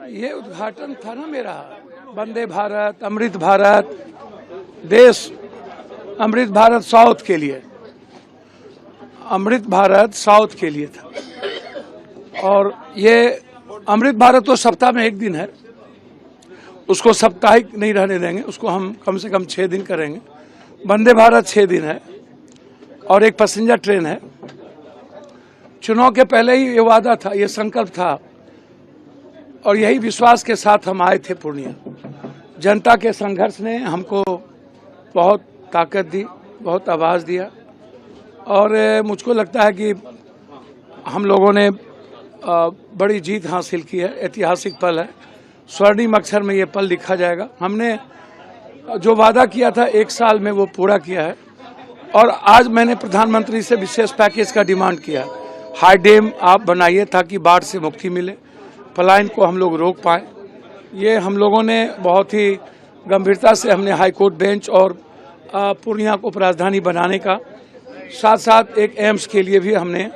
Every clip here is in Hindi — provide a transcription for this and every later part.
ये उद्घाटन था ना मेरा, वंदे भारत, अमृत भारत, देश अमृत भारत साउथ के लिए, अमृत भारत साउथ के लिए था। और ये अमृत भारत तो सप्ताह में एक दिन है, उसको साप्ताहिक नहीं रहने देंगे, उसको हम कम से कम 6 दिन करेंगे। वंदे भारत 6 दिन है और एक पैसेंजर ट्रेन है। चुनाव के पहले ही ये वादा था, ये संकल्प था और यही विश्वास के साथ हम आए थे पूर्णिया। जनता के संघर्ष ने हमको बहुत ताकत दी, बहुत आवाज़ दिया और मुझको लगता है कि हम लोगों ने बड़ी जीत हासिल की है। ऐतिहासिक पल है, स्वर्णिम अक्षर में ये पल लिखा जाएगा। हमने जो वादा किया था 1 साल में वो पूरा किया है और आज मैंने प्रधानमंत्री से विशेष पैकेज का डिमांड किया। हाई डैम आप बनाइए ताकि बाढ़ से मुक्ति मिले, पलायन को हम लोग रोक पाएँ। ये हम लोगों ने बहुत ही गंभीरता से हमने हाई कोर्ट बेंच और पूर्णिया को उपराजधानी बनाने का, साथ साथ एक एम्स के लिए भी हमने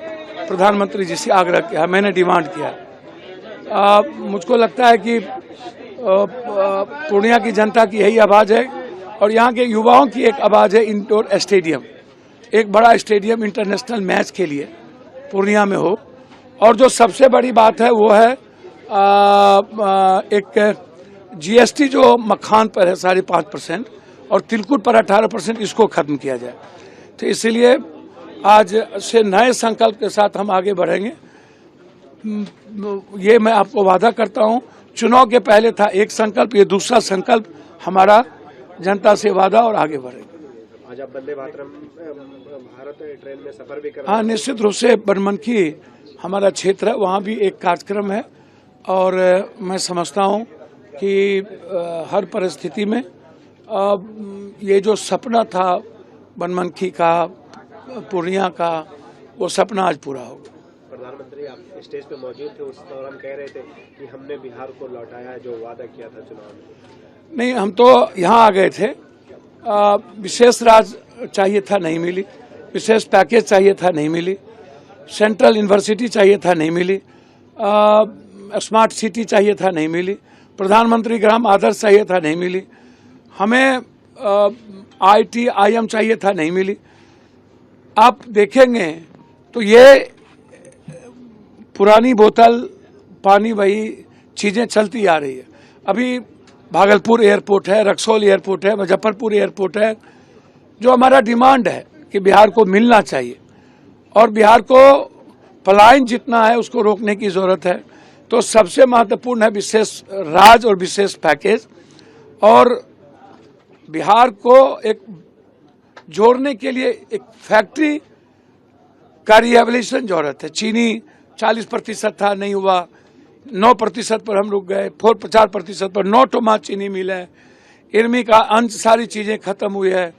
प्रधानमंत्री जी से आग्रह किया, मैंने डिमांड किया। मुझको लगता है कि पूर्णिया की जनता की यही आवाज़ है और यहाँ के युवाओं की एक आवाज़ है। इंडोर स्टेडियम, एक बड़ा स्टेडियम इंटरनेशनल मैच के लिए पूर्णिया में हो। और जो सबसे बड़ी बात है वो है एक जीएसटी जो मखान पर है 5.5% और तिलकुट पर 18%, इसको खत्म किया जाए। तो इसीलिए आज से नए संकल्प के साथ हम आगे बढ़ेंगे। ये मैं आपको वादा करता हूँ। चुनाव के पहले था एक संकल्प, ये दूसरा संकल्प हमारा जनता से वादा और आगे बढ़ेगा। आज आप वंदे भारत ट्रेन में सफर भी कर रहे हैं? हाँ, निश्चित रूप से बनमनखी हमारा क्षेत्र है, वहाँ भी एक कार्यक्रम है और मैं समझता हूँ कि हर परिस्थिति में ये जो सपना था बनमनखी का, पूर्णिया का, वो सपना आज पूरा होगा। प्रधानमंत्री आप स्टेज पे मौजूद थे, उस दौरान कह रहे थे कि हमने बिहार को लौटाया जो वादा किया था चुनाव में। नहीं, हम तो यहाँ आ गए थे। विशेष राज चाहिए था, नहीं मिली। विशेष पैकेज चाहिए था, नहीं मिली। सेंट्रल यूनिवर्सिटी चाहिए था, नहीं मिली। स्मार्ट सिटी चाहिए था, नहीं मिली। प्रधानमंत्री ग्राम आदर्श चाहिए था, नहीं मिली। हमें IIM चाहिए था, नहीं मिली। आप देखेंगे तो ये पुरानी बोतल पानी वही चीज़ें चलती आ रही है। अभी भागलपुर एयरपोर्ट है, रक्सौल एयरपोर्ट है, मुजफ्फरपुर एयरपोर्ट है। जो हमारा डिमांड है कि बिहार को मिलना चाहिए और बिहार को पलायन जितना है उसको रोकने की ज़रूरत है। तो सबसे महत्वपूर्ण है विशेष राज और विशेष पैकेज। और बिहार को एक जोड़ने के लिए एक फैक्ट्री का रिहेबिलिटेशन जरूरत है। चीनी 40% था, नहीं हुआ। 9% पर हम रुक गए, 4% पर 9 टोमा चीनी मिल है। इर्मी का अंश, सारी चीज़ें खत्म हुई है।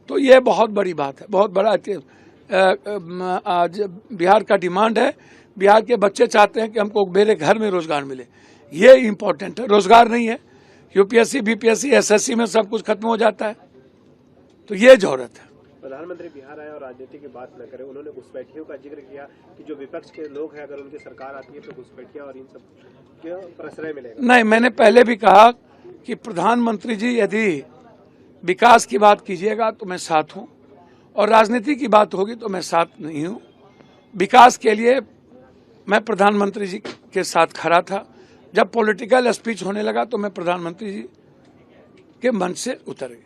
तो ये बहुत बड़ी बात है, बहुत बड़ा आज बिहार का डिमांड है। बिहार के बच्चे चाहते हैं कि हमको मेरे घर में रोजगार मिले, ये इम्पोर्टेंट है। रोजगार नहीं है, UPSC, BPSC, SSC में सब कुछ खत्म हो जाता है, तो ये जरूरत है। प्रधानमंत्री बिहार आए और राजनीति की बात न करें, उन्होंने घुसपैठियों का जिक्र किया कि जो विपक्ष के लोग हैं अगर उनकी सरकार आती है तो घुसपैठिया और इन सब क्यों प्रश्रय मिलेगा। नहीं, मैंने पहले भी कहा कि प्रधानमंत्री जी यदि विकास की बात कीजिएगा तो मैं साथ हूँ और राजनीति की बात होगी तो मैं साथ नहीं हूँ। विकास के लिए मैं प्रधानमंत्री जी के साथ खड़ा था। जब पॉलिटिकल स्पीच होने लगा तो मैं प्रधानमंत्री जी के मंच से उतर गया।